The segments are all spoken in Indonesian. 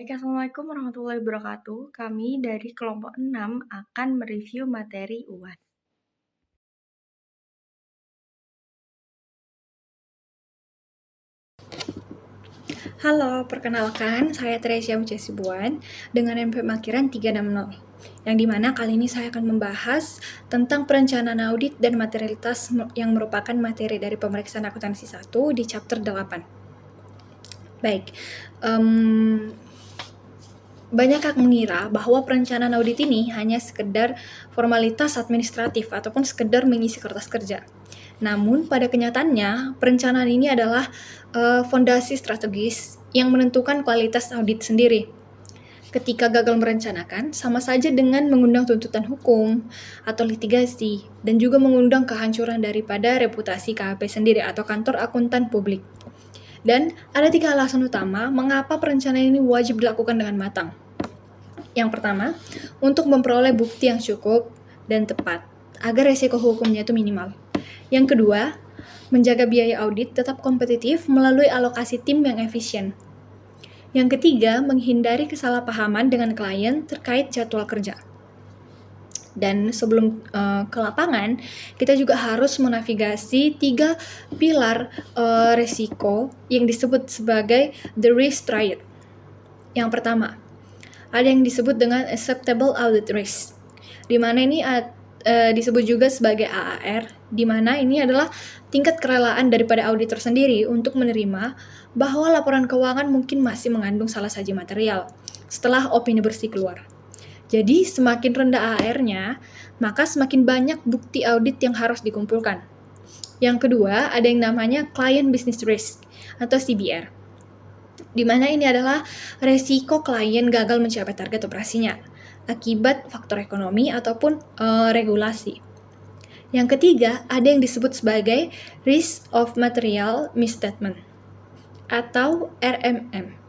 Baik, Assalamualaikum warahmatullahi wabarakatuh. Kami dari kelompok 6 akan mereview materi UAS. Halo, perkenalkan saya Teresia Mucesibuan dengan NPM Akhiran 360, yang dimana kali ini saya akan membahas tentang perencanaan audit dan materialitas yang merupakan materi dari pemeriksaan akuntansi 1 di chapter 8. Baik, banyak yang mengira bahwa perencanaan audit ini hanya sekedar formalitas administratif ataupun sekedar mengisi kertas kerja. Namun pada kenyataannya, perencanaan ini adalah fondasi strategis yang menentukan kualitas audit sendiri. Ketika gagal merencanakan, sama saja dengan mengundang tuntutan hukum atau litigasi, dan juga mengundang kehancuran daripada reputasi KAP sendiri atau kantor akuntan publik. Dan ada 3 alasan utama mengapa perencanaan ini wajib dilakukan dengan matang. Yang pertama, untuk memperoleh bukti yang cukup dan tepat, agar resiko hukumnya itu minimal. Yang kedua, menjaga biaya audit tetap kompetitif melalui alokasi tim yang efisien. Yang ketiga, menghindari kesalahpahaman dengan klien terkait jadwal kerja. Dan sebelum ke lapangan, kita juga harus menavigasi 3 pilar resiko yang disebut sebagai the risk triad. Yang pertama, ada yang disebut dengan acceptable audit risk, di mana ini disebut juga sebagai AAR, di mana ini adalah tingkat kerelaan daripada auditor sendiri untuk menerima bahwa laporan keuangan mungkin masih mengandung salah saji material setelah opini bersih keluar. Jadi semakin rendah AAR-nya, maka semakin banyak bukti audit yang harus dikumpulkan. Yang kedua, ada yang namanya client business risk atau CBR, di mana ini adalah resiko klien gagal mencapai target operasinya akibat faktor ekonomi ataupun regulasi. Yang ketiga, ada yang disebut sebagai risk of material misstatement atau RMM,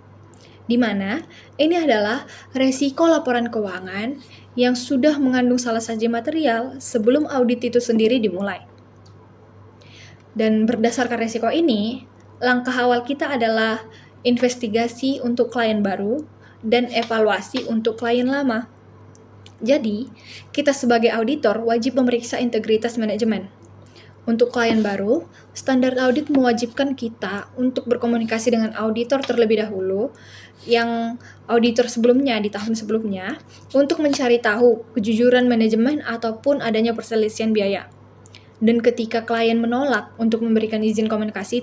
di mana ini adalah resiko laporan keuangan yang sudah mengandung salah saji material sebelum audit itu sendiri dimulai. Dan berdasarkan resiko ini, langkah awal kita adalah investigasi untuk klien baru dan evaluasi untuk klien lama. Jadi, kita sebagai auditor wajib memeriksa integritas manajemen. Untuk klien baru, standar audit mewajibkan kita untuk berkomunikasi dengan auditor terlebih dahulu yang auditor sebelumnya di tahun sebelumnya untuk mencari tahu kejujuran manajemen ataupun adanya perselisihan biaya. Dan ketika klien menolak untuk memberikan izin komunikasi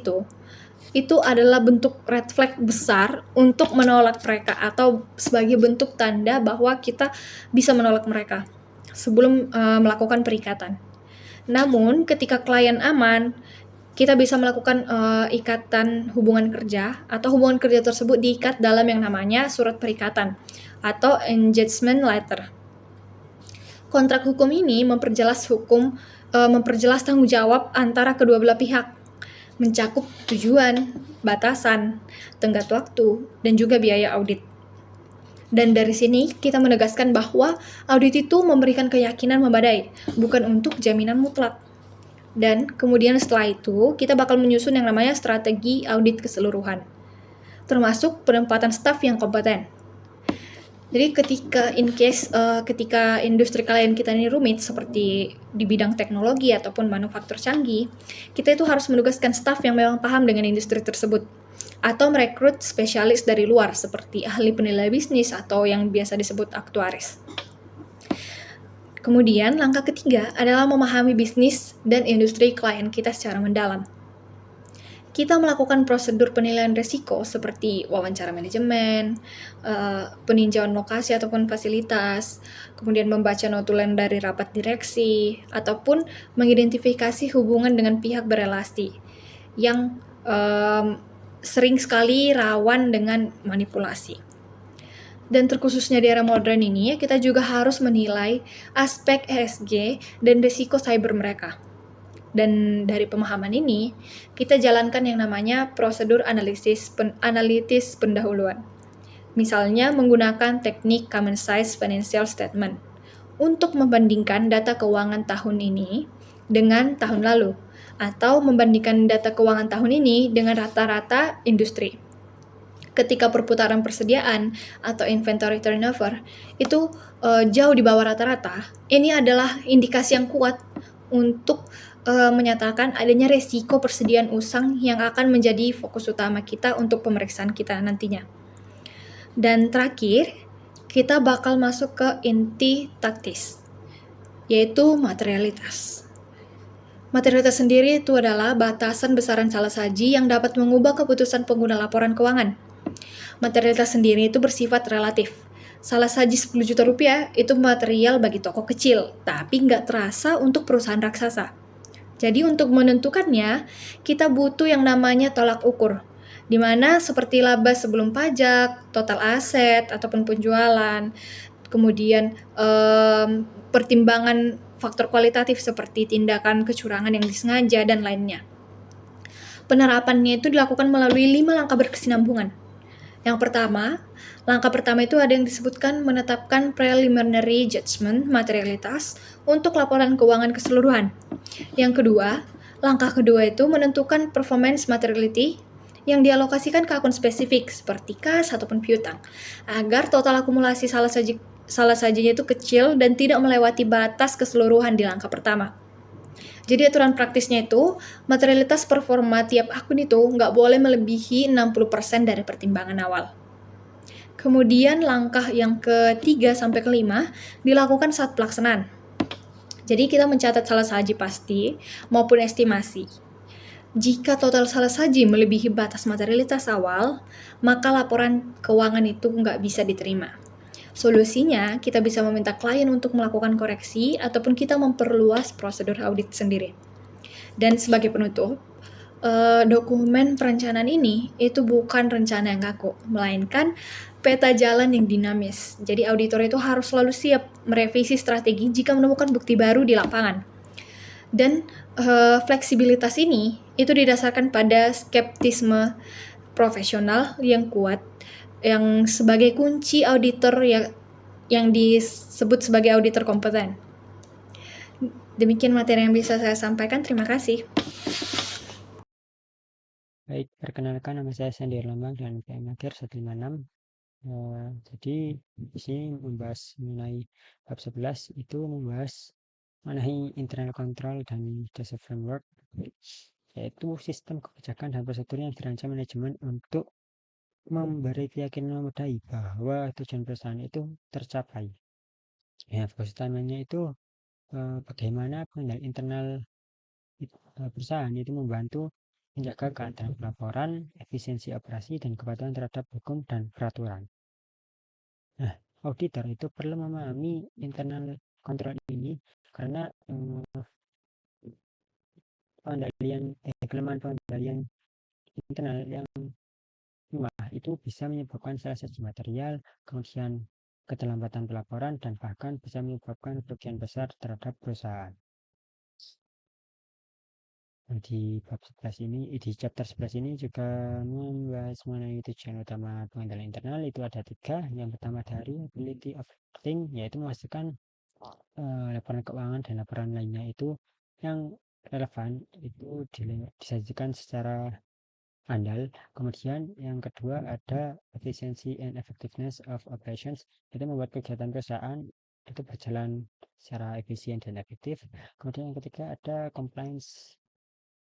itu adalah bentuk red flag besar untuk menolak mereka atau sebagai bentuk tanda bahwa kita bisa menolak mereka sebelum melakukan perikatan. Namun ketika klien aman, kita bisa melakukan ikatan hubungan kerja atau hubungan kerja tersebut diikat dalam yang namanya surat perikatan atau engagement letter. Kontrak hukum ini memperjelas tanggung jawab antara kedua belah pihak, mencakup tujuan, batasan, tenggat waktu, dan juga biaya audit. Dan dari sini kita menegaskan bahwa audit itu memberikan keyakinan memadai, bukan untuk jaminan mutlak. Dan kemudian setelah itu kita bakal menyusun yang namanya strategi audit keseluruhan, termasuk penempatan staf yang kompeten. Jadi ketika industri klien kita ini rumit seperti di bidang teknologi ataupun manufaktur canggih, kita itu harus menugaskan staf yang memang paham dengan industri tersebut atau merekrut spesialis dari luar seperti ahli penilai bisnis atau yang biasa disebut aktuaris. Kemudian langkah ketiga adalah memahami bisnis dan industri klien kita secara mendalam. Kita melakukan prosedur penilaian risiko seperti wawancara manajemen, peninjauan lokasi ataupun fasilitas, kemudian membaca notulen dari rapat direksi, ataupun mengidentifikasi hubungan dengan pihak berelasi yang sering sekali rawan dengan manipulasi. Dan terkhususnya di era modern ini, kita juga harus menilai aspek ESG dan risiko cyber mereka. Dan dari pemahaman ini, kita jalankan yang namanya prosedur analitis pendahuluan. Misalnya menggunakan teknik common size financial statement untuk membandingkan data keuangan tahun ini dengan tahun lalu, atau membandingkan data keuangan tahun ini dengan rata-rata industri. ketika perputaran persediaan atau inventory turnover itu jauh di bawah rata-rata, ini adalah indikasi yang kuat untuk menyatakan adanya resiko persediaan usang yang akan menjadi fokus utama kita untuk pemeriksaan kita nantinya. Dan terakhir, kita bakal masuk ke inti taktis, yaitu materialitas. Materialitas sendiri itu adalah batasan besaran salah saji yang dapat mengubah keputusan pengguna laporan keuangan. Materialitas sendiri itu bersifat relatif. Salah saji 10 juta rupiah itu material bagi toko kecil, tapi nggak terasa untuk perusahaan raksasa. Jadi untuk menentukannya, kita butuh yang namanya tolak ukur, di mana seperti laba sebelum pajak, total aset, ataupun penjualan, kemudian pertimbangan faktor kualitatif seperti tindakan kecurangan yang disengaja dan lainnya. Penerapannya itu dilakukan melalui 5 langkah berkesinambungan. Yang pertama, langkah pertama itu ada yang disebutkan menetapkan preliminary judgment materialitas untuk laporan keuangan keseluruhan. Yang kedua, langkah kedua itu menentukan performance materiality yang dialokasikan ke akun spesifik seperti kas ataupun piutang agar total akumulasi salah sajinya itu kecil dan tidak melewati batas keseluruhan di langkah pertama. Jadi aturan praktisnya itu, materialitas performa tiap akun itu nggak boleh melebihi 60% dari pertimbangan awal. Kemudian langkah yang ketiga sampai kelima dilakukan saat pelaksanaan. Jadi kita mencatat salah saji pasti maupun estimasi. Jika total salah saji melebihi batas materialitas awal, maka laporan keuangan itu nggak bisa diterima. Solusinya, kita bisa meminta klien untuk melakukan koreksi ataupun kita memperluas prosedur audit sendiri. Dan sebagai penutup, dokumen perencanaan ini itu bukan rencana yang kaku, melainkan peta jalan yang dinamis. Jadi auditor itu harus selalu siap merevisi strategi jika menemukan bukti baru di lapangan. Dan fleksibilitas ini itu didasarkan pada skeptisme profesional yang kuat, yang sebagai kunci auditor yang disebut sebagai auditor kompeten. Demikian materi yang bisa saya sampaikan. Terima kasih. Baik, perkenalkan nama saya Sandy Erlambang dan PM Akhir 156. Jadi di sini membahas mengenai bab 11 itu membahas mengenai internal control dan dasar framework, yaitu sistem kebijakan dan prosedur yang dirancang manajemen untuk memberi keyakinan memadai bahwa tujuan perusahaan itu tercapai. Ya, fokus utamanya itu bagaimana pengendalian internal perusahaan itu membantu menjaga keadilan pelaporan, efisiensi operasi, dan kepatuhan terhadap hukum dan peraturan. Nah, auditor itu perlu memahami internal kontrol ini karena kelemahan pengendalian internal yang lemah itu bisa menyebabkan salah satu material, kemudian keterlambatan pelaporan, dan bahkan bisa menyebabkan kerugian besar terhadap perusahaan. Di bab 11 ini, di chapter 11 ini juga membahas mengenai tujuan utama pengendalian internal itu ada 3. Yang pertama dari ability of reporting, yaitu memastikan laporan keuangan dan laporan lainnya itu yang relevan itu disajikan secara andal. Kemudian yang kedua ada efficiency and effectiveness of operations, itu membuat kegiatan perusahaan itu berjalan secara efisien dan efektif. Kemudian yang ketiga ada compliance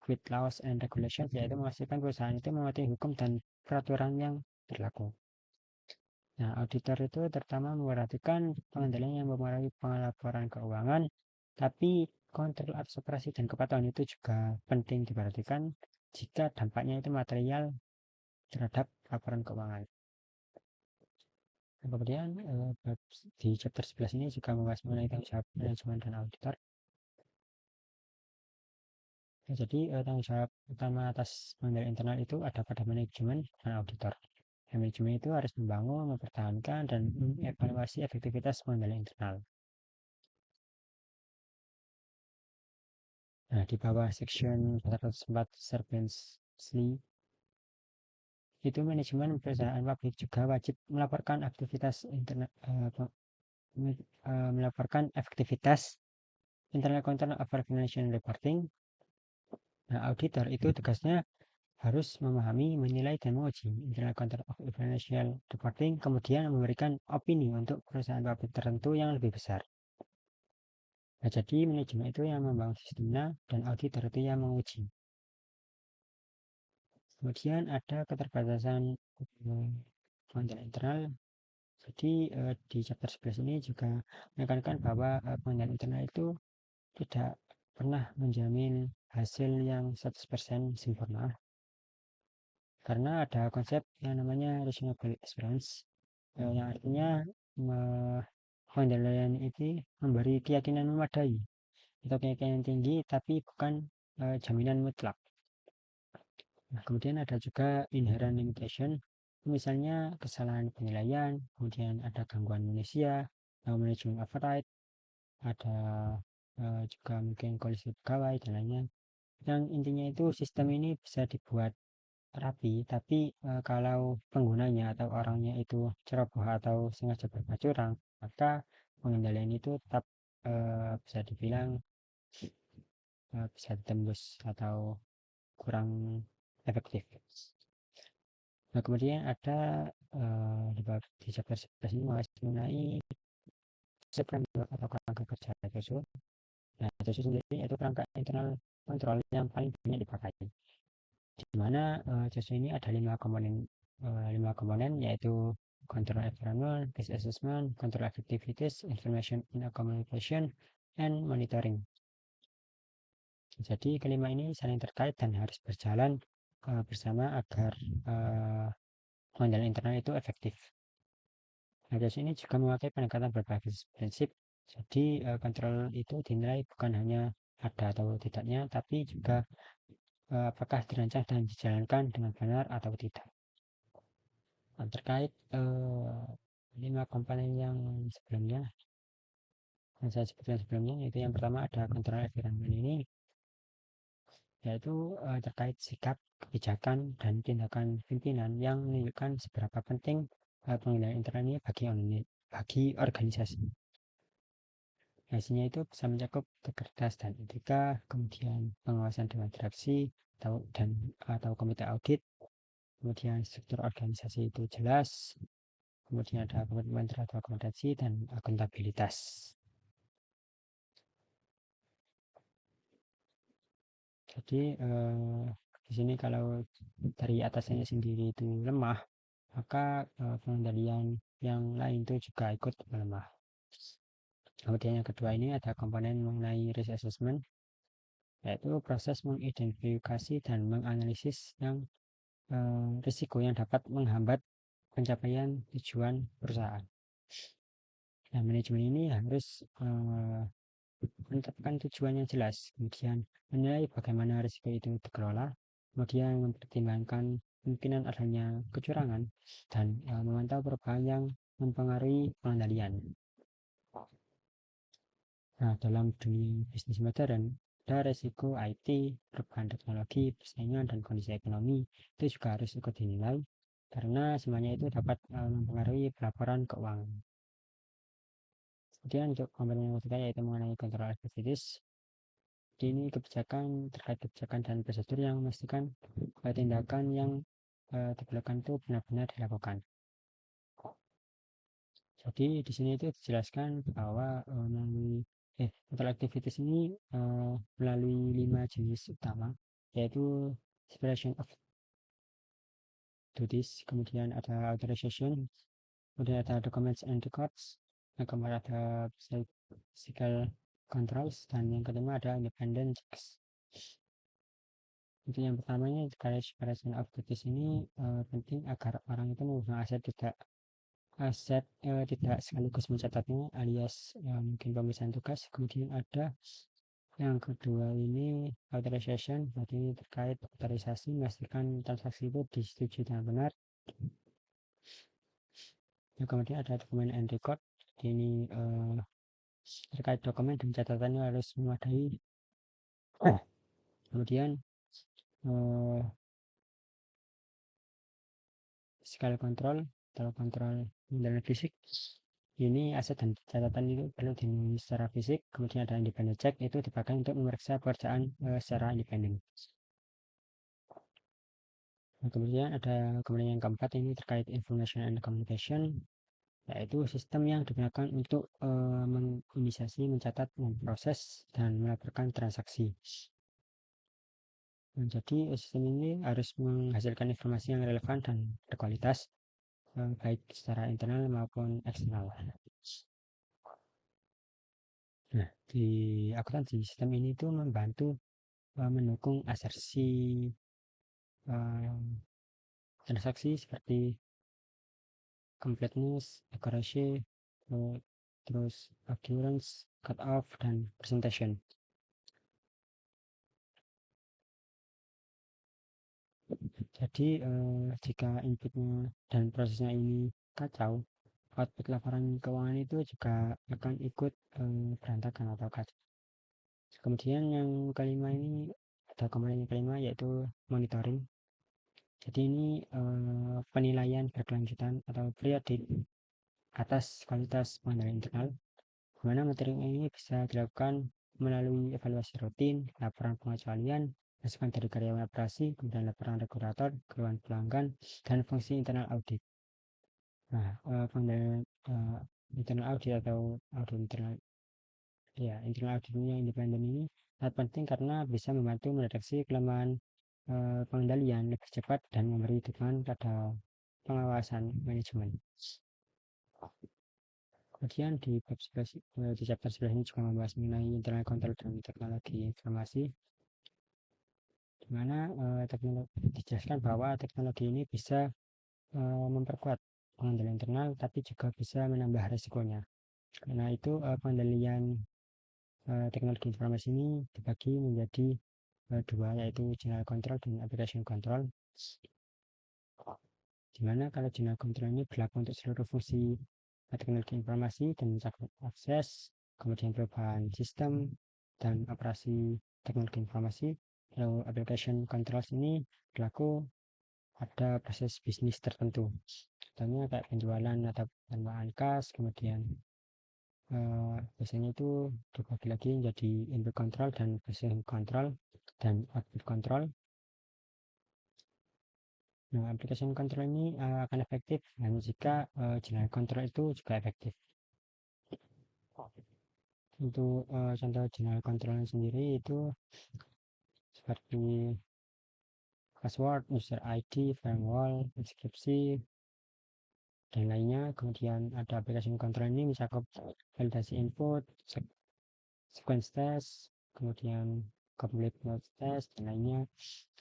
with laws and regulations, yaitu memastikan perusahaan itu mematuhi hukum dan peraturan yang berlaku. Nah, auditor itu terutama memperhatikan pengendalian yang mempengaruhi pelaporan keuangan, tapi kontrol atas operasi dan kepatuhan itu juga penting diperhatikan jika dampaknya itu material terhadap laporan keuangan. Nah, kemudian di chapter 11 ini juga membahas mengenai tanggung jawab manajemen dan auditor. Jadi tanggung jawab utama atas pengendalian internal itu ada pada manajemen dan auditor. Manajemen itu harus membangun, mempertahankan, dan mengevaluasi efektivitas pengendalian internal. Nah, di bawah section 404 Sarbanes-Oxley itu manajemen perusahaan publik juga wajib melaporkan aktivitas melaporkan efektivitas internal control over financial reporting. Nah, auditor itu tugasnya harus memahami, menilai, dan menguji internal control of financial reporting, kemudian memberikan opini untuk perusahaan publik tertentu yang lebih besar. Nah, jadi manajemen itu yang membangun sistemnya dan auditor itu yang menguji. Kemudian ada keterbatasan pengendalian internal. Jadi di chapter 11 ini juga menekankan bahwa pengendalian internal itu tidak pernah menjamin hasil yang 100% sempurna, karena ada konsep yang namanya reasonable assurance, yang artinya pengendalian itu memberi keyakinan memadai atau keyakinan tinggi, tapi bukan jaminan mutlak. Nah, kemudian ada juga inherent limitation, misalnya kesalahan penilaian, kemudian ada gangguan manusia, manajemen override, ada juga mungkin kolisi pegawai dan lainnya. Yang intinya itu sistem ini bisa dibuat rapi, tapi kalau penggunanya atau orangnya itu ceroboh atau sengaja berbuat curang, maka pengendalian itu tetap bisa dibilang bisa tembus atau kurang efektif. Nah, kemudian ada di chapter 11 ini membahas mengenai framework atau kerangka kerja TOSO. Nah, TOSO sendiri itu kerangka internal kontrol yang paling banyak dipakai, di mana TOSO ini ada 5 komponen, yaitu control environment, risk assessment, control activities, information in communication, and monitoring. Jadi kelima ini saling terkait dan harus berjalan bersama agar pengendalian internal itu efektif. Nah, ini juga memakai pendekatan berbasis prinsip. Jadi kontrol itu dinilai bukan hanya ada atau tidaknya, tapi juga apakah dirancang dan dijalankan dengan benar atau tidak. Nah, terkait 5 komponen yang sebelumnya, yang saya sebutkan sebelumnya, yaitu yang pertama ada kontrol environment ini, yaitu terkait sikap, kebijakan, dan tindakan pimpinan yang menunjukkan seberapa penting pengendalian internal ini bagi organisasi. Hasilnya itu bisa mencakup integritas dan etika, kemudian pengawasan dewan direksi atau komite audit, kemudian struktur organisasi itu jelas, kemudian ada komitmen terhadap akomodasi dan akuntabilitas. Jadi di sini kalau dari atasannya sendiri itu lemah, maka pengendalian yang lain itu juga ikut melemah. Kemudian yang kedua ini ada komponen mengenai risk assessment, yaitu proses mengidentifikasi dan menganalisis yang risiko yang dapat menghambat pencapaian tujuan perusahaan. Nah, manajemen ini harus menetapkan tujuan yang jelas, kemudian menilai bagaimana risiko itu dikelola, kemudian mempertimbangkan kemungkinan adanya kecurangan, dan memantau perubahan yang mempengaruhi pengendalian. Nah, dalam dunia bisnis modern, ada resiko IT, perubahan teknologi, persaingan, dan kondisi ekonomi itu juga harus ikut dinilai, karena semuanya itu dapat mempengaruhi pelaporan keuangan. Kemudian untuk komponen yang ketiga yaitu mengenai control activities. Ini terkait kebijakan dan prosedur yang memastikan tindakan yang diperlukan itu benar-benar dilakukan. Jadi di sini itu dijelaskan bahwa control activities ini melalui 5 jenis utama, yaitu separation of duties, kemudian ada authorization, kemudian ada documents and records, kemudian ada physical controls, dan yang kelima ada independent checks. Untuk yang pertamanya terkait separation of duties ini penting agar orang itu memegang aset tidak sekaligus mencatatnya, alias mungkin pemisahan tugas. Kemudian ada yang kedua ini authorization, berarti ini terkait otorisasi, memastikan transaksi itu disetujui dengan benar. Kemudian ada dokumen and record, ini terkait dokumen dan catatannya harus memadai. Kemudian physical control atau kontrol pengendalian fisik, ini aset dan catatan itu perlu dinilai secara fisik. Kemudian ada independent check, itu dipakai untuk memeriksa pekerjaan secara independen. Nah, kemudian ada komponen yang keempat ini terkait information and communication, yaitu sistem yang digunakan untuk menginisiasi, mencatat, memproses, dan melaporkan transaksi. Nah, jadi sistem ini harus menghasilkan informasi yang relevan dan berkualitas, baik secara internal maupun eksternal. Nah, di akuntansi sistem ini tuh membantu mendukung asersi transaksi seperti completeness, accuracy, terus occurrence, cut off, dan presentation. Jadi jika inputnya dan prosesnya ini kacau, output laporan keuangan itu juga akan ikut berantakan atau kacau. Kemudian yang kelima ini ada komponen yang kelima yaitu monitoring. Jadi ini penilaian berkelanjutan atau periodik atas kualitas pengendalian internal, di mana materi ini bisa dilakukan melalui evaluasi rutin, laporan pengecualian, masukan dari karyawan operasi, kemudian laporan regulator, keluhan pelanggan, dan fungsi internal audit. Nah, pengendalian internal audit atau audit internal, ya internal auditnya independen ini sangat penting karena bisa membantu mendeteksi kelemahan pengendalian lebih cepat dan memberi dukungan pada pengawasan manajemen. Kemudian di chapter 11 ini juga membahas mengenai internal control dan teknologi informasi, di mana dijelaskan bahwa teknologi ini bisa memperkuat pengendalian internal, tapi juga bisa menambah resikonya. Karena itu pengendalian teknologi informasi ini dibagi menjadi dua, yaitu general control dan application control. Dimana kalau general control ini berlaku untuk seluruh fungsi teknologi informasi dan mencakup akses, kemudian perubahan sistem dan operasi teknologi informasi. Lalu application controls ini berlaku pada proses bisnis tertentu, contohnya kayak penjualan atau penerimaan kas. Kemudian biasanya itu dibagi lagi menjadi input control dan processing control dan output control. Nah, application control ini akan efektif hanya jika general control itu juga efektif. Untuk contoh general control sendiri itu seperti password, user ID, firewall, deskripsi, dan lainnya. Kemudian ada application control ini mencakup validasi input, sequence test, kemudian complete node test, dan lainnya.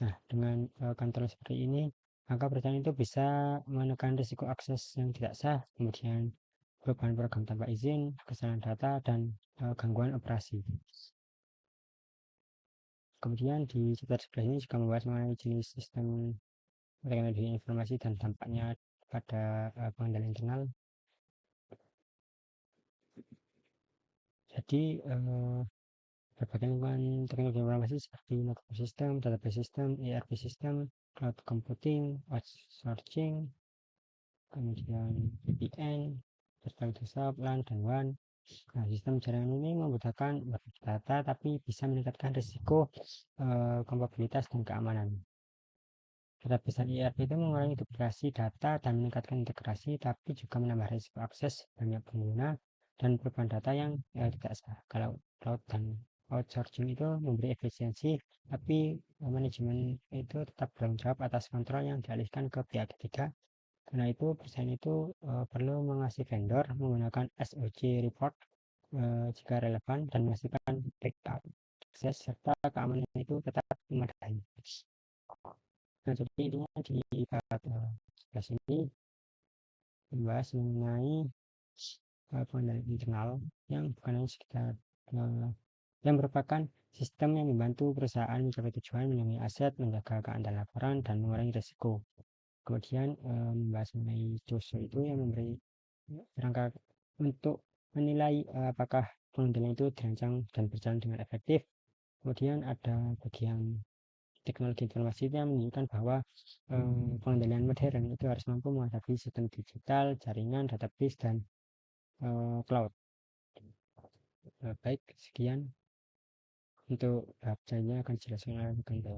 Nah, dengan control seperti ini, maka perusahaan itu bisa menekan risiko akses yang tidak sah, kemudian perubahan program tanpa izin, kesalahan data, dan gangguan operasi. Kemudian di chapter 11 ini juga membahas mengenai jenis sistem teknologi informasi dan dampaknya pada pengendalian internal. Jadi berbagai lingkungan teknologi informasi seperti network system, database system, ERP system, cloud computing, outsourcing, kemudian VPN, virtual desktop, LAN, dan WAN. Nah, sistem jaringan ini memudahkan data tapi bisa meningkatkan risiko kompatibilitas dan keamanan. Database ERP itu mengurangi duplikasi data dan meningkatkan integrasi, tapi juga menambah risiko akses banyak pengguna dan perubahan data yang tidak sah. Kalau cloud dan outsourcing itu memberi efisiensi, tapi manajemen itu tetap bertanggung jawab atas kontrol yang dialihkan ke pihak ketiga. Karena itu perusahaan itu perlu mengasihi vendor menggunakan SOC report jika relevan dan memastikan backup akses serta keamanan itu tetap memadai. Nah, jadi intinya di part 11 ini membahas mengenai pengendalian internal yang bukan hanya sekitar yang merupakan sistem yang membantu perusahaan mencapai tujuan, melindungi aset, menjaga keamanan laporan, dan mengurangi risiko. Kemudian membahas mengenai COSO itu yang memberi rangka untuk menilai apakah pengendalian itu dirancang dan berjalan dengan efektif. Kemudian ada bagian teknologi informasi yang menunjukkan bahwa pengendalian modern itu harus mampu menghadapi sistem digital, jaringan, database, dan cloud. Baik, sekian untuk bab saya akan dijelaskan oleh Bunda.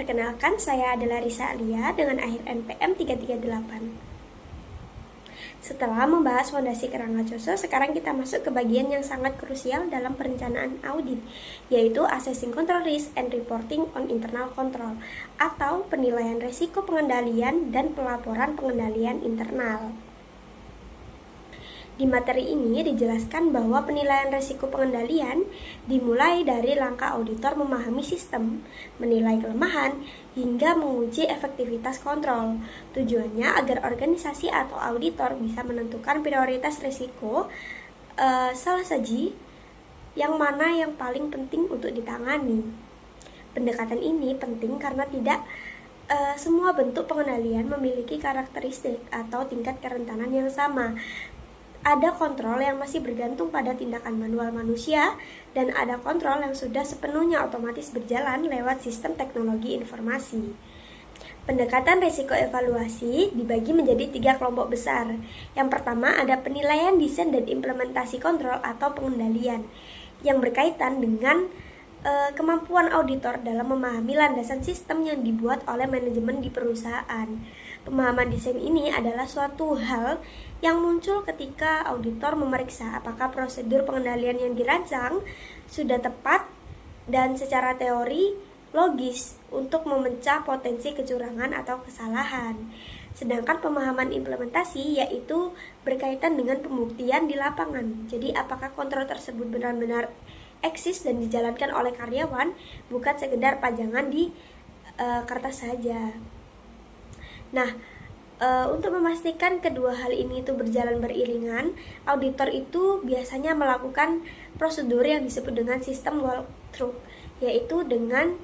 Perkenalkan, saya adalah Risa Alia dengan akhir NPM 338. Setelah membahas fondasi kerangka COSO, sekarang kita masuk ke bagian yang sangat krusial dalam perencanaan audit, yaitu Assessing Control Risk and Reporting on Internal Control, atau penilaian resiko pengendalian dan pelaporan pengendalian internal. Di materi ini dijelaskan bahwa penilaian risiko pengendalian dimulai dari langkah auditor memahami sistem, menilai kelemahan, hingga menguji efektivitas kontrol. Tujuannya agar organisasi atau auditor bisa menentukan prioritas risiko salah saji yang mana yang paling penting untuk ditangani. Pendekatan ini penting karena tidak semua bentuk pengendalian memiliki karakteristik atau tingkat kerentanan yang sama. Ada kontrol yang masih bergantung pada tindakan manual manusia, dan ada kontrol yang sudah sepenuhnya otomatis berjalan lewat sistem teknologi informasi. Pendekatan risiko evaluasi dibagi menjadi 3 kelompok besar. Yang pertama ada penilaian desain dan implementasi kontrol atau pengendalian, yang berkaitan dengan kemampuan auditor dalam memahami landasan sistem yang dibuat oleh manajemen di perusahaan. Pemahaman desain ini adalah suatu hal yang muncul ketika auditor memeriksa apakah prosedur pengendalian yang dirancang sudah tepat dan secara teori logis untuk memecah potensi kecurangan atau kesalahan. Sedangkan pemahaman implementasi yaitu berkaitan dengan pembuktian di lapangan. Jadi apakah kontrol tersebut benar-benar eksis dan dijalankan oleh karyawan, bukan sekedar pajangan di kertas saja. Nah, untuk memastikan kedua hal ini itu berjalan beriringan, auditor itu biasanya melakukan prosedur yang disebut dengan sistem walkthrough, yaitu dengan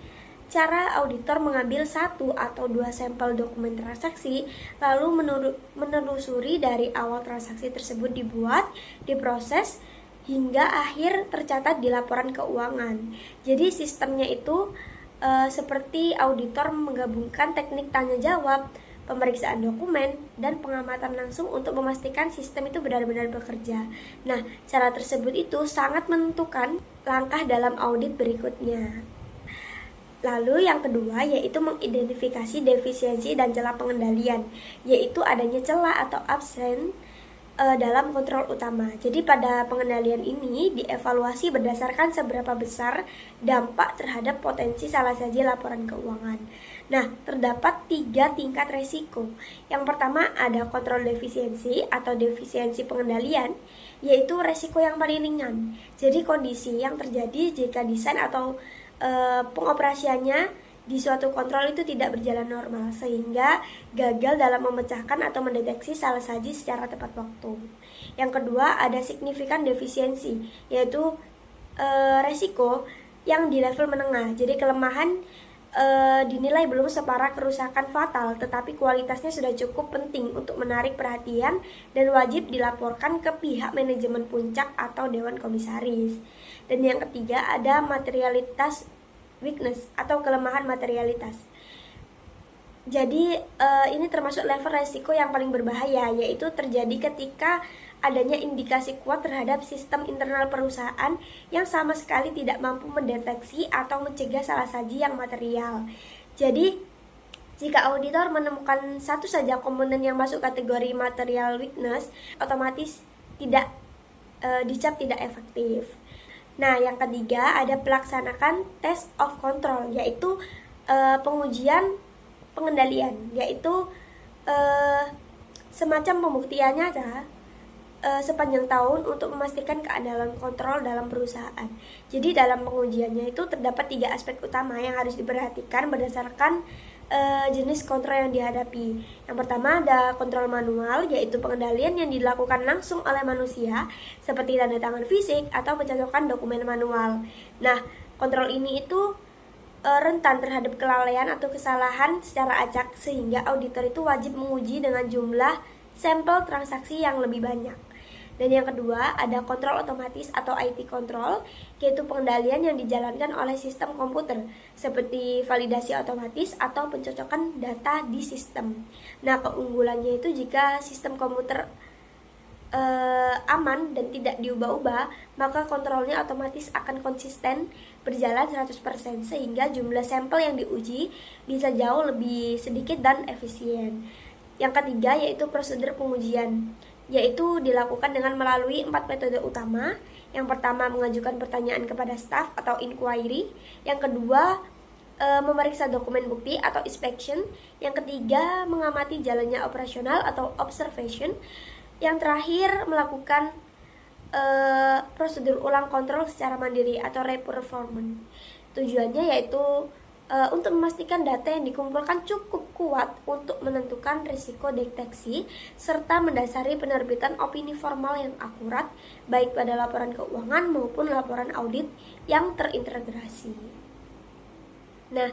cara auditor mengambil 1 atau 2 sampel dokumen transaksi, lalu menelusuri dari awal transaksi tersebut dibuat, diproses, hingga akhir tercatat di laporan keuangan. Jadi sistemnya itu seperti auditor menggabungkan teknik tanya jawab, pemeriksaan dokumen, dan pengamatan langsung untuk memastikan sistem itu benar-benar bekerja. Nah, cara tersebut itu sangat menentukan langkah dalam audit berikutnya. Lalu yang kedua yaitu mengidentifikasi defisiensi dan celah pengendalian, yaitu adanya celah atau absen dalam kontrol utama. Jadi pada pengendalian ini dievaluasi berdasarkan seberapa besar dampak terhadap potensi salah saji laporan keuangan. Nah, terdapat 3 tingkat resiko. Yang pertama ada kontrol defisiensi atau defisiensi pengendalian, yaitu resiko yang paling ringan. Jadi kondisi yang terjadi jika desain atau pengoperasiannya di suatu kontrol itu tidak berjalan normal, sehingga gagal dalam memecahkan atau mendeteksi salah saji secara tepat waktu. Yang kedua ada signifikan defisiensi, yaitu resiko yang di level menengah. Jadi kelemahan dinilai belum separah kerusakan fatal, tetapi kualitasnya sudah cukup penting untuk menarik perhatian dan wajib dilaporkan ke pihak manajemen puncak atau dewan komisaris. Dan yang ketiga ada materialitas weakness atau kelemahan materialitas. Jadi ini termasuk level resiko yang paling berbahaya, yaitu terjadi ketika adanya indikasi kuat terhadap sistem internal perusahaan yang sama sekali tidak mampu mendeteksi atau mencegah salah saji yang material. Jadi jika auditor menemukan satu saja komponen yang masuk kategori material weakness, otomatis tidak dicap tidak efektif. Nah, yang ketiga ada pelaksanakan test of control, yaitu pengujian pengendalian, yaitu semacam pembuktiannya sepanjang tahun untuk memastikan keandalan kontrol dalam perusahaan. Jadi dalam pengujiannya itu terdapat 3 aspek utama yang harus diperhatikan berdasarkan jenis kontrol yang dihadapi. Yang pertama ada kontrol manual, yaitu pengendalian yang dilakukan langsung oleh manusia seperti tanda tangan fisik atau pencocokan dokumen manual. Nah, kontrol ini itu rentan terhadap kelalaian atau kesalahan secara acak, sehingga auditor itu wajib menguji dengan jumlah sampel transaksi yang lebih banyak. Dan yang kedua ada kontrol otomatis atau IT control, yaitu pengendalian yang dijalankan oleh sistem komputer seperti validasi otomatis atau pencocokan data di sistem. Nah, keunggulannya itu jika sistem komputer aman dan tidak diubah-ubah, maka kontrolnya otomatis akan konsisten berjalan 100% sehingga jumlah sampel yang diuji bisa jauh lebih sedikit dan efisien. Yang ketiga yaitu prosedur pengujian, yaitu dilakukan dengan melalui 4 metode utama. Yang pertama, mengajukan pertanyaan kepada staf atau inquiry. Yang kedua, memeriksa dokumen bukti atau inspection. Yang ketiga, mengamati jalannya operasional atau observation. Yang terakhir, melakukan prosedur ulang kontrol secara mandiri atau re-performance. Tujuannya yaitu untuk memastikan data yang dikumpulkan cukup kuat untuk menentukan risiko deteksi serta mendasari penerbitan opini formal yang akurat baik pada laporan keuangan maupun laporan audit yang terintegrasi. Nah,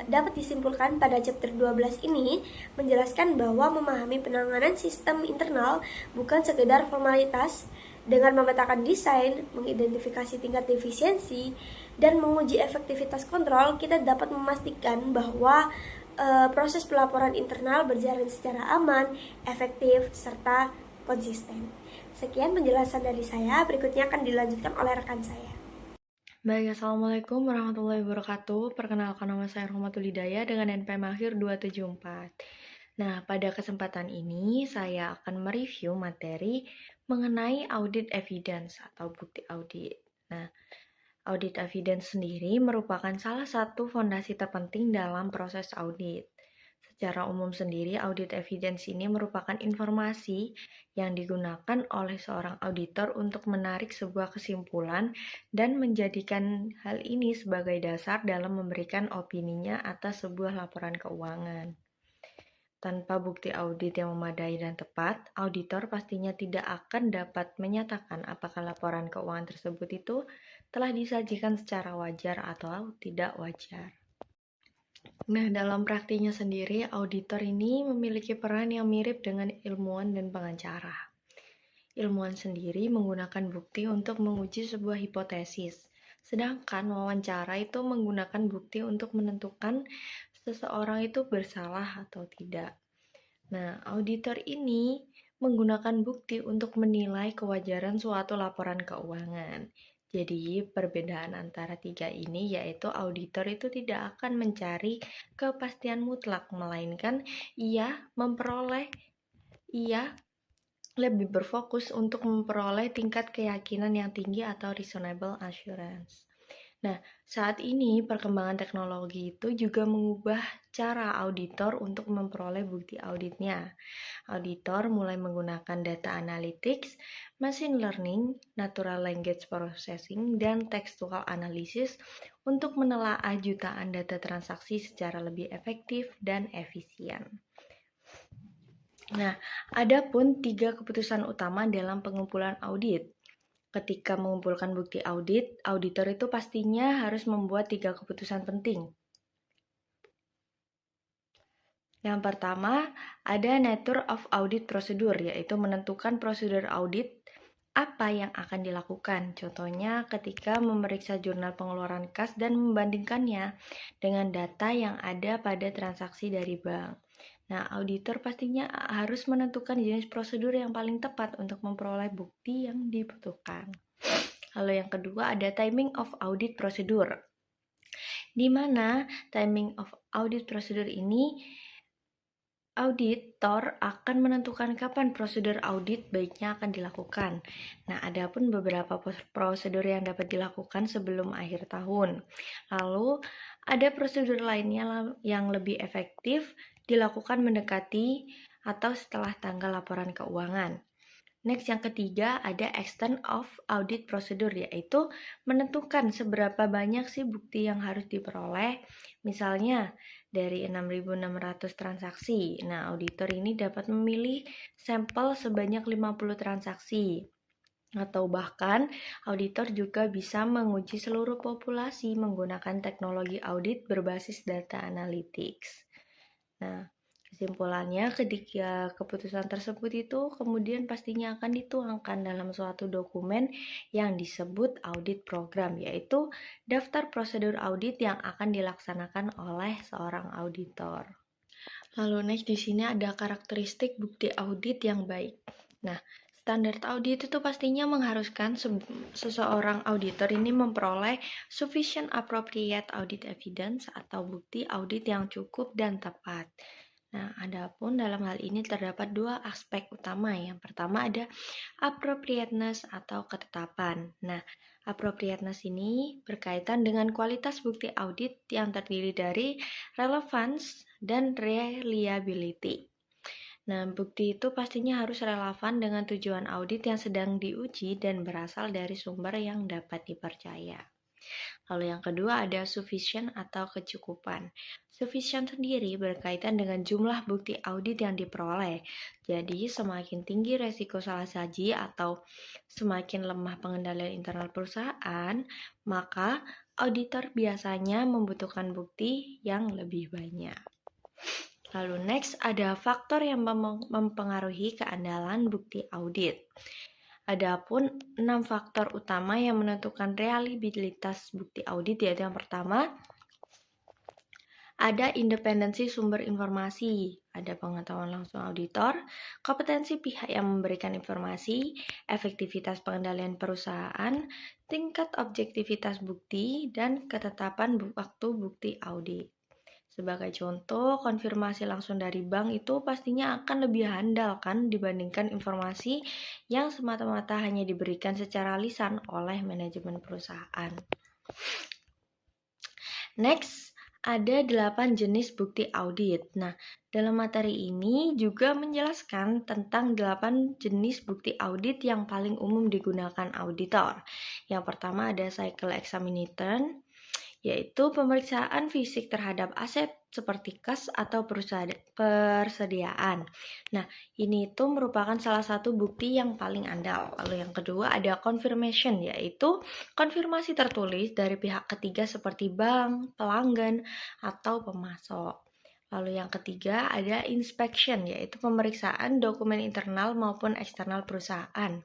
dapat disimpulkan pada chapter 12 ini menjelaskan bahwa memahami penanganan sistem internal bukan sekedar formalitas. Dengan memetakan desain, mengidentifikasi tingkat efisiensi, dan menguji efektivitas kontrol, kita dapat memastikan bahwa proses pelaporan internal berjalan secara aman, efektif, serta konsisten. Sekian penjelasan dari saya, berikutnya akan dilanjutkan oleh rekan saya. Baik, Assalamualaikum warahmatullahi wabarakatuh. Perkenalkan, nama saya Rohmatul Hidayah dengan NPM akhir 274. Nah, pada kesempatan ini saya akan mereview materi mengenai audit evidence atau bukti audit. Nah, audit evidence sendiri merupakan salah satu fondasi terpenting dalam proses audit. Secara umum sendiri, audit evidence ini merupakan informasi yang digunakan oleh seorang auditor untuk menarik sebuah kesimpulan dan menjadikan hal ini sebagai dasar dalam memberikan opininya atas sebuah laporan keuangan. Tanpa bukti audit yang memadai dan tepat, auditor pastinya tidak akan dapat menyatakan apakah laporan keuangan tersebut itu telah disajikan secara wajar atau tidak wajar. Nah, dalam praktiknya sendiri, auditor ini memiliki peran yang mirip dengan ilmuwan dan pengacara. Ilmuwan sendiri menggunakan bukti untuk menguji sebuah hipotesis, sedangkan wawancara itu menggunakan bukti untuk menentukan seseorang itu bersalah atau tidak. Nah, auditor ini menggunakan bukti untuk menilai kewajaran suatu laporan keuangan. Jadi, perbedaan antara tiga ini yaitu auditor itu tidak akan mencari kepastian mutlak, melainkan ia lebih berfokus untuk memperoleh tingkat keyakinan yang tinggi atau reasonable assurance. Nah, saat ini perkembangan teknologi itu juga mengubah cara auditor untuk memperoleh bukti auditnya. Auditor mulai menggunakan data analytics, machine learning, natural language processing, dan textual analysis untuk menelaah jutaan data transaksi secara lebih efektif dan efisien. Nah, ada pun 3 keputusan utama dalam pengumpulan audit. Ketika mengumpulkan bukti audit, auditor itu pastinya harus membuat 3 keputusan penting. Yang pertama, ada nature of audit procedure, yaitu menentukan prosedur audit apa yang akan dilakukan. Contohnya ketika memeriksa jurnal pengeluaran kas dan membandingkannya dengan data yang ada pada transaksi dari bank. Nah, auditor pastinya harus menentukan jenis prosedur yang paling tepat untuk memperoleh bukti yang dibutuhkan. Lalu yang kedua ada timing of audit procedure, di mana timing of audit procedure ini auditor akan menentukan kapan prosedur audit baiknya akan dilakukan. Nah, ada pun beberapa prosedur yang dapat dilakukan sebelum akhir tahun. Lalu, ada prosedur lainnya yang lebih efektif dilakukan mendekati atau setelah tanggal laporan keuangan. Next, yang ketiga ada extent of audit procedure, yaitu menentukan seberapa banyak sih bukti yang harus diperoleh. Misalnya dari 6.600 transaksi. Nah, auditor ini dapat memilih sampel sebanyak 50 transaksi. Atau bahkan auditor juga bisa menguji seluruh populasi menggunakan teknologi audit berbasis data analytics. Nah, kesimpulannya, ketiga keputusan tersebut itu kemudian pastinya akan dituangkan dalam suatu dokumen yang disebut audit program, yaitu daftar prosedur audit yang akan dilaksanakan oleh seorang auditor. Lalu next di sini ada karakteristik bukti audit yang baik. Nah, standar audit itu pastinya mengharuskan seseorang auditor ini memperoleh sufficient appropriate audit evidence atau bukti audit yang cukup dan tepat. Nah, adapun dalam hal ini terdapat dua aspek utama. Yang pertama ada appropriateness atau ketetapan. Nah, appropriateness ini berkaitan dengan kualitas bukti audit yang terdiri dari relevance dan reliability. Nah, bukti itu pastinya harus relevan dengan tujuan audit yang sedang diuji dan berasal dari sumber yang dapat dipercaya. Lalu yang kedua ada sufficient atau kecukupan. Sufficient sendiri berkaitan dengan jumlah bukti audit yang diperoleh. Jadi semakin tinggi resiko salah saji atau semakin lemah pengendalian internal perusahaan, maka auditor biasanya membutuhkan bukti yang lebih banyak. Lalu next ada faktor yang mempengaruhi keandalan bukti audit. Adapun 6 faktor utama yang menentukan reliabilitas bukti audit, yaitu yang pertama ada independensi sumber informasi, ada pengetahuan langsung auditor, kompetensi pihak yang memberikan informasi, efektivitas pengendalian perusahaan, tingkat objektivitas bukti, dan ketetapan waktu bukti audit. Sebagai contoh, konfirmasi langsung dari bank itu pastinya akan lebih handal kan dibandingkan informasi yang semata-mata hanya diberikan secara lisan oleh manajemen perusahaan. Next, ada 8 jenis bukti audit. Nah, dalam materi ini juga menjelaskan tentang 8 jenis bukti audit yang paling umum digunakan auditor. Yang pertama ada cycle examination, yaitu pemeriksaan fisik terhadap aset seperti kas atau persediaan. Nah, ini itu merupakan salah satu bukti yang paling andal. Lalu yang kedua ada confirmation, yaitu konfirmasi tertulis dari pihak ketiga seperti bank, pelanggan, atau pemasok. Lalu yang ketiga ada inspection, yaitu pemeriksaan dokumen internal maupun eksternal perusahaan.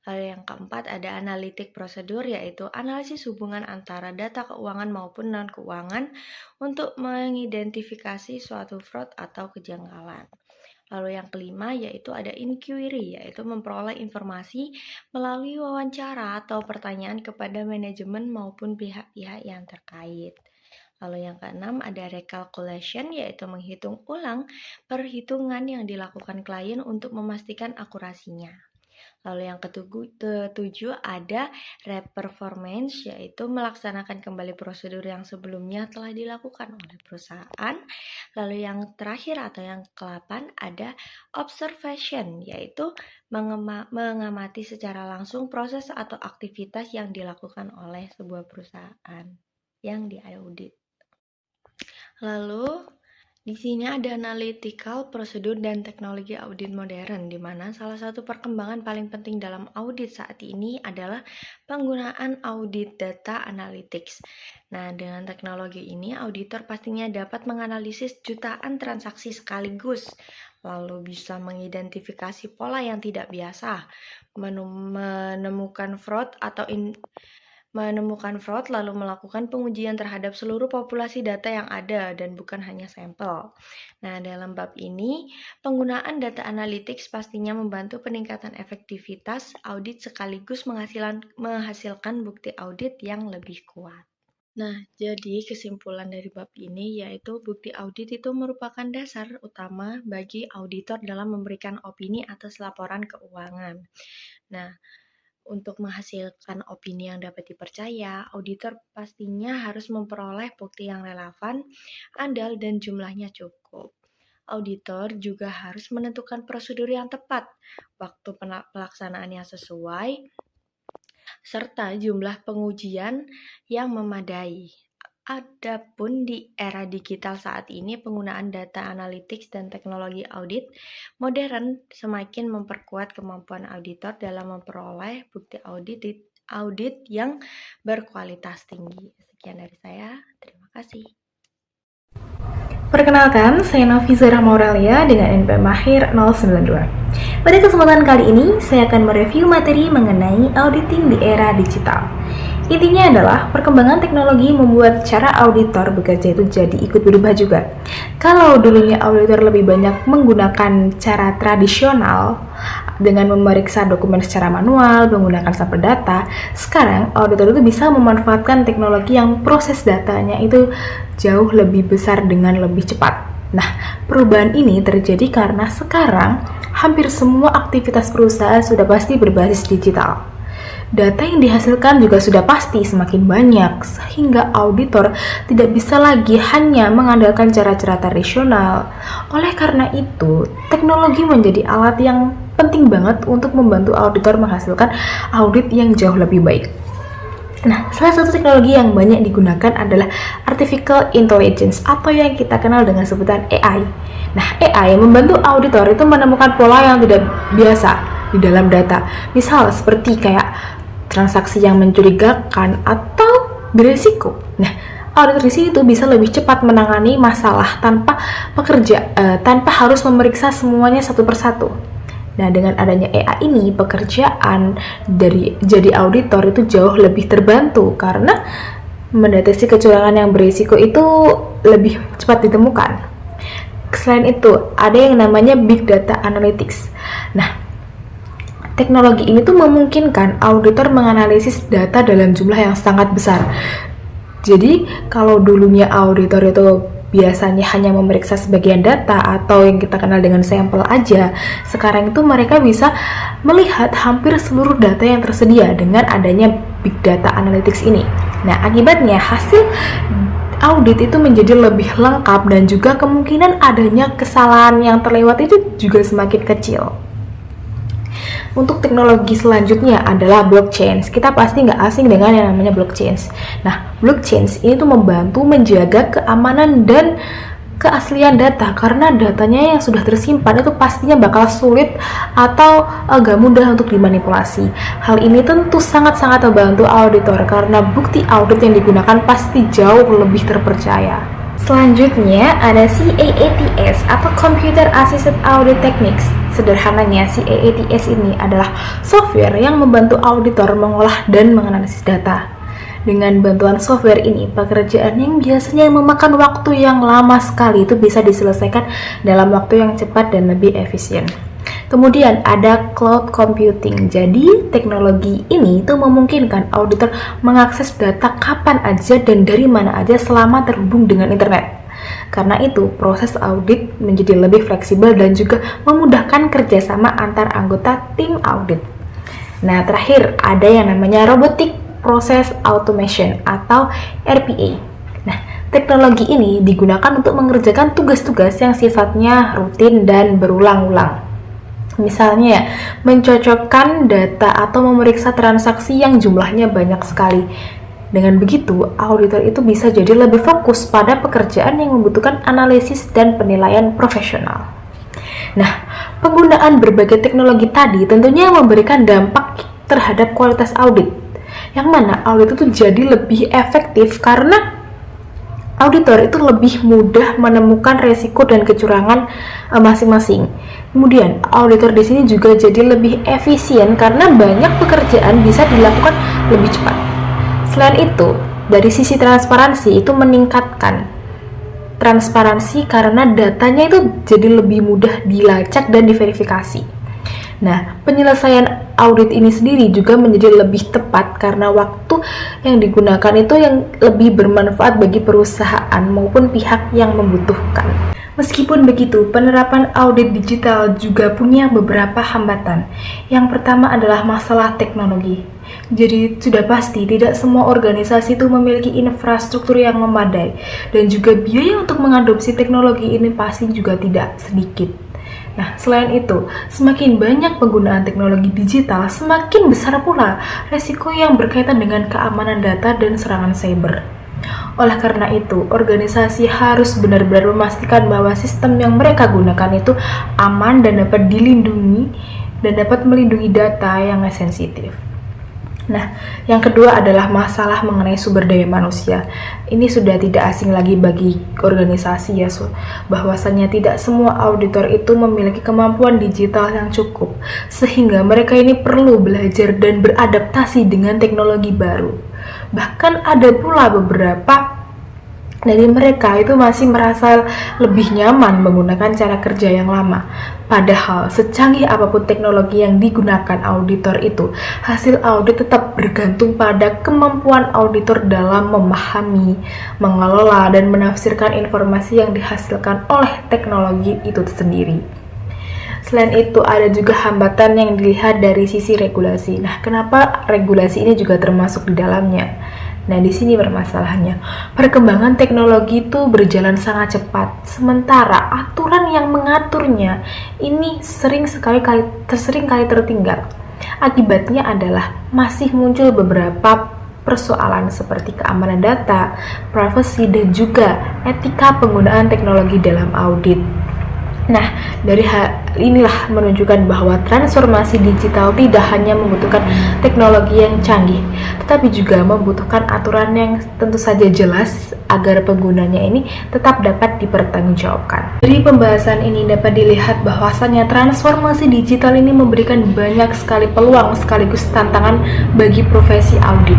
Lalu yang keempat ada analitik prosedur, yaitu analisis hubungan antara data keuangan maupun non-keuangan untuk mengidentifikasi suatu fraud atau kejanggalan. Lalu yang kelima yaitu ada inquiry, yaitu memperoleh informasi melalui wawancara atau pertanyaan kepada manajemen maupun pihak-pihak yang terkait. Lalu yang keenam ada recalculation, yaitu menghitung ulang perhitungan yang dilakukan klien untuk memastikan akurasinya. Lalu yang ketujuh ada re-performance, yaitu melaksanakan kembali prosedur yang sebelumnya telah dilakukan oleh perusahaan. Lalu yang terakhir atau yang ke-8 ada observation, yaitu mengamati secara langsung proses atau aktivitas yang dilakukan oleh sebuah perusahaan yang diaudit. Lalu di sini ada analytical prosedur dan teknologi audit modern, di mana salah satu perkembangan paling penting dalam audit saat ini adalah penggunaan audit data analytics. Nah, dengan teknologi ini, auditor pastinya dapat menganalisis jutaan transaksi sekaligus, lalu bisa mengidentifikasi pola yang tidak biasa, menemukan fraud lalu melakukan pengujian terhadap seluruh populasi data yang ada dan bukan hanya sampel. Nah, dalam bab ini, penggunaan data analytics pastinya membantu peningkatan efektivitas audit sekaligus menghasilkan bukti audit yang lebih kuat. Nah, jadi kesimpulan dari bab ini yaitu bukti audit itu merupakan dasar utama bagi auditor dalam memberikan opini atas laporan keuangan. Nah, untuk menghasilkan opini yang dapat dipercaya, auditor pastinya harus memperoleh bukti yang relevan, andal, dan jumlahnya cukup. Auditor juga harus menentukan prosedur yang tepat, waktu pelaksanaan yang sesuai, serta jumlah pengujian yang memadai. Adapun di era digital saat ini, penggunaan data analytics dan teknologi audit modern semakin memperkuat kemampuan auditor dalam memperoleh bukti audit yang berkualitas tinggi. Sekian dari saya, terima kasih. Perkenalkan, saya Nafiza Rahma Aurelia dengan NP Mahir 092. Pada kesempatan kali ini, saya akan mereview materi mengenai auditing di era digital. Intinya adalah perkembangan teknologi membuat cara auditor bekerja itu jadi ikut berubah juga. Kalau dulunya auditor lebih banyak menggunakan cara tradisional dengan memeriksa dokumen secara manual menggunakan sampel data, sekarang auditor itu bisa memanfaatkan teknologi yang proses datanya itu jauh lebih besar dengan lebih cepat. Nah, perubahan ini terjadi karena sekarang hampir semua aktivitas perusahaan sudah pasti berbasis digital. Data yang dihasilkan juga sudah pasti semakin banyak, sehingga auditor tidak bisa lagi hanya mengandalkan cara-cara tradisional. Oleh karena itu, teknologi menjadi alat yang penting banget untuk membantu auditor menghasilkan audit yang jauh lebih baik. Nah, salah satu teknologi yang banyak digunakan adalah Artificial Intelligence atau yang kita kenal dengan sebutan AI. Nah, AI membantu auditor itu menemukan pola yang tidak biasa di dalam data. Misal seperti kayak transaksi yang mencurigakan atau berisiko. Nah, auditor di sini tuh bisa lebih cepat menangani masalah tanpa harus memeriksa semuanya satu persatu. Nah, dengan adanya AI ini, pekerjaan dari jadi auditor itu jauh lebih terbantu karena mendeteksi kecurangan yang berisiko itu lebih cepat ditemukan. Selain itu, ada yang namanya Big Data Analytics. Nah, teknologi ini tuh memungkinkan auditor menganalisis data dalam jumlah yang sangat besar. Jadi, kalau dulunya auditor itu biasanya hanya memeriksa sebagian data atau yang kita kenal dengan sampel aja, sekarang itu mereka bisa melihat hampir seluruh data yang tersedia dengan adanya Big Data Analytics ini. Nah, akibatnya hasil audit itu menjadi lebih lengkap dan juga kemungkinan adanya kesalahan yang terlewat itu juga semakin kecil. Untuk teknologi selanjutnya adalah blockchain. Kita pasti nggak asing dengan yang namanya blockchain. Nah, blockchain ini tuh membantu menjaga keamanan dan keaslian data karena datanya yang sudah tersimpan itu pastinya bakal sulit atau agak mudah untuk dimanipulasi. Hal ini tentu sangat-sangat membantu auditor karena bukti audit yang digunakan pasti jauh lebih terpercaya. Selanjutnya ada CAATS atau Computer Assisted Audit Techniques. Sederhananya, CAATS ini adalah software yang membantu auditor mengolah dan menganalisis data. Dengan bantuan software ini, pekerjaan yang biasanya memakan waktu yang lama sekali itu bisa diselesaikan dalam waktu yang cepat dan lebih efisien. Kemudian ada cloud computing. Jadi teknologi ini tuh memungkinkan auditor mengakses data kapan aja dan dari mana aja selama terhubung dengan internet. Karena itu proses audit menjadi lebih fleksibel dan juga memudahkan kerjasama antar anggota tim audit. Nah, terakhir ada yang namanya robotic process automation atau RPA. Nah, teknologi ini digunakan untuk mengerjakan tugas-tugas yang sifatnya rutin dan berulang-ulang. Misalnya, mencocokkan data atau memeriksa transaksi yang jumlahnya banyak sekali. Dengan begitu, auditor itu bisa jadi lebih fokus pada pekerjaan yang membutuhkan analisis dan penilaian profesional. Nah, penggunaan berbagai teknologi tadi tentunya memberikan dampak terhadap kualitas audit, yang mana audit itu jadi lebih efektif karena auditor itu lebih mudah menemukan resiko dan kecurangan masing-masing. Kemudian, auditor di sini juga jadi lebih efisien karena banyak pekerjaan bisa dilakukan lebih cepat. Selain itu, dari sisi transparansi itu meningkatkan transparansi karena datanya itu jadi lebih mudah dilacak dan diverifikasi. Nah, penyelesaian audit ini sendiri juga menjadi lebih tepat karena waktu yang digunakan itu yang lebih bermanfaat bagi perusahaan maupun pihak yang membutuhkan. Meskipun begitu, penerapan audit digital juga punya beberapa hambatan. Yang pertama adalah masalah teknologi. Jadi sudah pasti tidak semua organisasi itu memiliki infrastruktur yang memadai dan juga biaya untuk mengadopsi teknologi ini pasti juga tidak sedikit. Nah, selain itu, semakin banyak penggunaan teknologi digital, semakin besar pula resiko yang berkaitan dengan keamanan data dan serangan cyber. Oleh karena itu, organisasi harus benar-benar memastikan bahwa sistem yang mereka gunakan itu aman dan dapat dilindungi dan dapat melindungi data yang sensitif. Nah, yang kedua adalah masalah mengenai sumber daya manusia. Ini sudah tidak asing lagi bagi organisasi ya, bahwasanya tidak semua auditor itu memiliki kemampuan digital yang cukup, sehingga mereka ini perlu belajar dan beradaptasi dengan teknologi baru. Bahkan ada pula beberapa dari mereka itu masih merasa lebih nyaman menggunakan cara kerja yang lama. Padahal secanggih apapun teknologi yang digunakan auditor itu, hasil audit tetap bergantung pada kemampuan auditor dalam memahami, mengelola, dan menafsirkan informasi yang dihasilkan oleh teknologi itu sendiri. Selain itu, ada juga hambatan yang dilihat dari sisi regulasi. Nah, kenapa regulasi ini juga termasuk di dalamnya? Nah, di sini permasalahannya. Perkembangan teknologi itu berjalan sangat cepat, sementara aturan yang mengaturnya ini sering kali tertinggal. Akibatnya adalah masih muncul beberapa persoalan seperti keamanan data, privasi, dan juga etika penggunaan teknologi dalam audit. Nah, dari hal inilah menunjukkan bahwa transformasi digital tidak hanya membutuhkan teknologi yang canggih, tetapi juga membutuhkan aturan yang tentu saja jelas agar penggunanya ini tetap dapat dipertanggungjawabkan. Dari pembahasan ini dapat dilihat bahwasannya transformasi digital ini memberikan banyak sekali peluang sekaligus tantangan bagi profesi audit.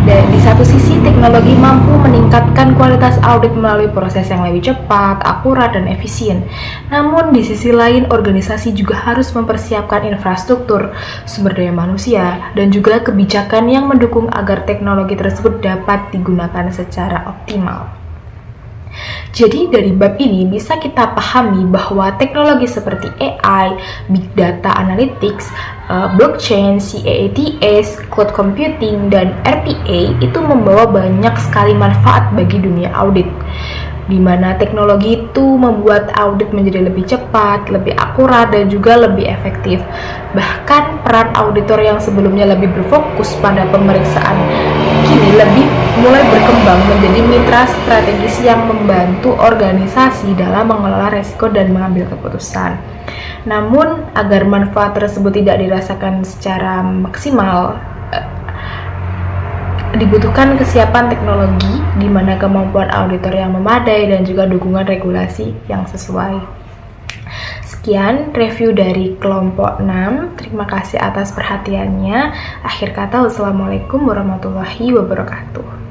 Dan di satu sisi, teknologi mampu meningkatkan kualitas audit melalui proses yang lebih cepat, akurat, dan efisien. Namun, di sisi lain, organisasi juga harus mempersiapkan infrastruktur, sumber daya manusia, dan juga kebijakan yang mendukung agar teknologi tersebut dapat digunakan secara optimal. Jadi dari bab ini bisa kita pahami bahwa teknologi seperti AI, Big Data Analytics, blockchain, CAATS, cloud computing, dan RPA itu membawa banyak sekali manfaat bagi dunia audit, di mana teknologi itu membuat audit menjadi lebih cepat, lebih akurat, dan juga lebih efektif. Bahkan peran auditor yang sebelumnya lebih berfokus pada pemeriksaan kini mulai berkembang menjadi mitra strategis yang membantu organisasi dalam mengelola resiko dan mengambil keputusan. Namun, agar manfaat tersebut tidak dirasakan secara maksimal, dibutuhkan kesiapan teknologi di mana kemampuan auditor yang memadai dan juga dukungan regulasi yang sesuai. Sekian review dari kelompok 6. Terima kasih atas perhatiannya. Akhir kata, wassalamualaikum warahmatullahi wabarakatuh.